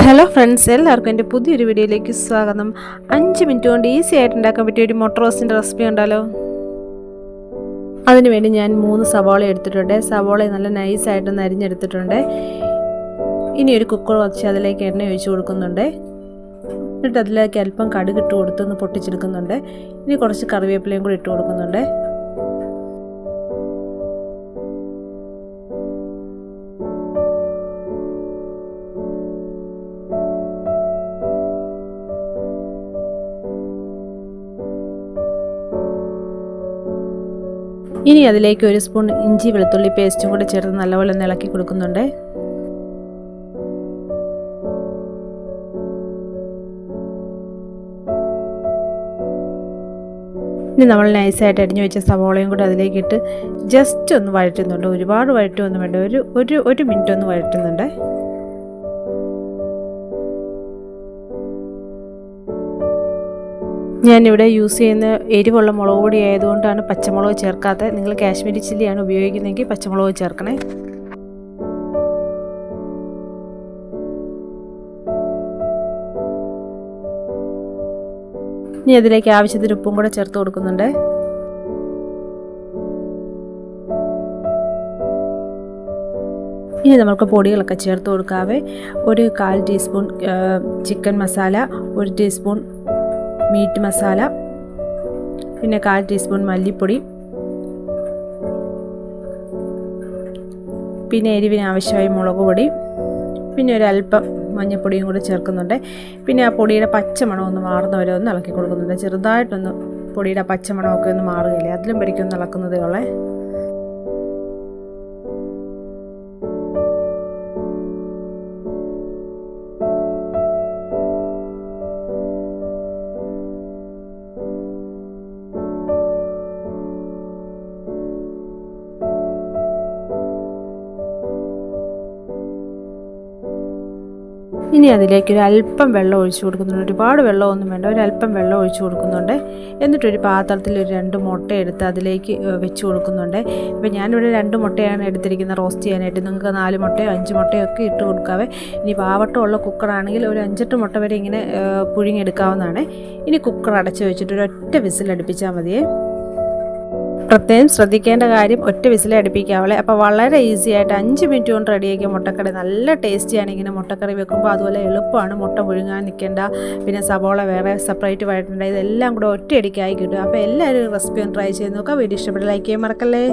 Hello friends, എല്ലാവർക്കും എൻ്റെ പുതിയൊരു വീഡിയോയിലേക്ക് സ്വാഗതം. 5 മിനിറ്റ് കൊണ്ട് ഈസി ആയിട്ട് ഉണ്ടാക്കാൻ പറ്റിയ ഒരു മുട്ട റോസ്റ്റിൻ്റെ റെസിപ്പി ഉണ്ടല്ലോ. അതിനുവേണ്ടി ഞാൻ 3 സവാള എടുത്തിട്ടുണ്ട്. സവാള നല്ല നൈസായിട്ടൊന്ന് അരിഞ്ഞെടുത്തിട്ടുണ്ട്. ഇനി ഒരു കുക്കർ വച്ച് അതിലേക്ക് എണ്ണ ഒഴിച്ച് കൊടുക്കുന്നുണ്ട്. എന്നിട്ട് അതിലേക്ക് അല്പം കടുക് ഇട്ട് കൊടുത്തൊന്ന് പൊട്ടിച്ചെടുക്കുന്നുണ്ട്. ഇനി കുറച്ച് കറിവേപ്പിലയും കൂടി ഇട്ട് കൊടുക്കുന്നുണ്ട്. ഇനി അതിലേക്ക് 1 സ്പൂൺ ഇഞ്ചി വെളുത്തുള്ളി പേസ്റ്റും കൂടി ചേർത്ത് നല്ലപോലെ ഇളക്കി കൊടുക്കുന്നുണ്ട്. ഇനി നമ്മൾ നൈസായിട്ട് അരിഞ്ഞു വെച്ച സവോളയും കൂടി അതിലേക്ക് ഇട്ട് ജസ്റ്റ് ഒന്ന് വഴറ്റുന്നുണ്ട്. ഒരുപാട് വഴറ്റുമൊന്നും വേണ്ട, ഒരു മിനിറ്റ് ഒന്ന് വഴറ്റുന്നുണ്ട്. ഞാനിവിടെ യൂസ് ചെയ്യുന്ന എരിവുള്ള മുളക് പൊടി ആയതുകൊണ്ടാണ് പച്ചമുളക് ചേർക്കാത്തത്. നിങ്ങൾ കാശ്മീരി ചില്ലിയാണ് ഉപയോഗിക്കുന്നതെങ്കിൽ പച്ചമുളക് ചേർക്കണേ. ഇനി അതിലേക്ക് ആവശ്യത്തിന് ഉപ്പും കൂടെ ചേർത്ത് കൊടുക്കുന്നുണ്ട്. ഇനി നമുക്ക് പൊടികളൊക്കെ ചേർത്ത് കൊടുക്കാവേ. 1/4 teaspoon chicken masala, 1 teaspoon meet masala, പിന്നെ 1/4 ടീസ്പൂൺ മല്ലിപ്പൊടി, പിന്നെ എരിവിന് ആവശ്യമായ മുളക് പൊടി, പിന്നെ ഒരല്പം മഞ്ഞൾപ്പൊടിയും കൂടി ചേർക്കുന്നുണ്ട്. പിന്നെ ആ പൊടിയുടെ പച്ചമണം ഒന്ന് മാറുന്നവരെ ഒന്ന് ഇളക്കി കൊടുക്കുന്നുണ്ട്. ചെറുതായിട്ടൊന്ന് പൊടിയുടെ പച്ചമണമൊക്കെ ഒന്ന് മാറുകയില്ലേ, അതിലും വരയ്ക്കൊന്ന് ഇളക്കുന്നതേ ഉള്ളേ. ഇനി അതിലേക്ക് അല്പം വെള്ളം ഒഴിച്ചു കൊടുക്കുന്നുണ്ട്. ഒരുപാട് വെള്ളമൊന്നും വേണ്ട, ഒരല്പം വെള്ളം ഒഴിച്ചു കൊടുക്കുന്നുണ്ട്. എന്നിട്ടൊരു പാത്രത്തിൽ 2 മുട്ട എടുത്ത് അതിലേക്ക് വെച്ച് കൊടുക്കുന്നുണ്ട്. ഇപ്പോൾ ഞാനിവിടെ 2 മുട്ടയാണ് എടുത്തിരിക്കുന്നത് റോസ്റ്റ് ചെയ്യാനായിട്ട്. നിങ്ങൾക്ക് 4 മുട്ടയോ 5 മുട്ടയോ ഒക്കെ ഇട്ട് കൊടുക്കാവേ. ഇനി പാവട്ടമുള്ള കുക്കറാണെങ്കിൽ ഒരു 5-8 മുട്ട വരെ ഇങ്ങനെ പുഴുങ്ങിയെടുക്കാവുന്നതാണ്. ഇനി കുക്കർ അടച്ചു വെച്ചിട്ട് ഒരൊറ്റ വിസിൽ അടുപ്പിച്ചാൽ മതിയേ. പ്രത്യേകം ശ്രദ്ധിക്കേണ്ട കാര്യം, ഒറ്റ വിസിൽ അടുപ്പിക്കാവളെ. അപ്പോൾ വളരെ ഈസി ആയിട്ട് 5 മിനിറ്റ് കൊണ്ട് റെഡിയാക്കിയ മുട്ടക്കറി. നല്ല ടേസ്റ്റിയാണ് ഇങ്ങനെ മുട്ടക്കറി വെക്കുമ്പോൾ. അതുപോലെ എളുപ്പമാണ്, മുട്ട പുഴുങ്ങാൻ നിൽക്കേണ്ട, പിന്നെ സബോള വേറെ സെപ്പറേറ്റ് വഴറ്റേണ്ട, ഇതെല്ലാം കൂടെ ഒറ്റയടിക്കായി കിട്ടും. അപ്പോൾ എല്ലാവരും റെസിപ്പി ഒന്ന് ട്രൈ ചെയ്ത് നോക്കാം. വീഡിയോ ഇഷ്ടപ്പെട്ട് ലൈക്ക് ചെയ്യാൻ മറക്കല്ലേ.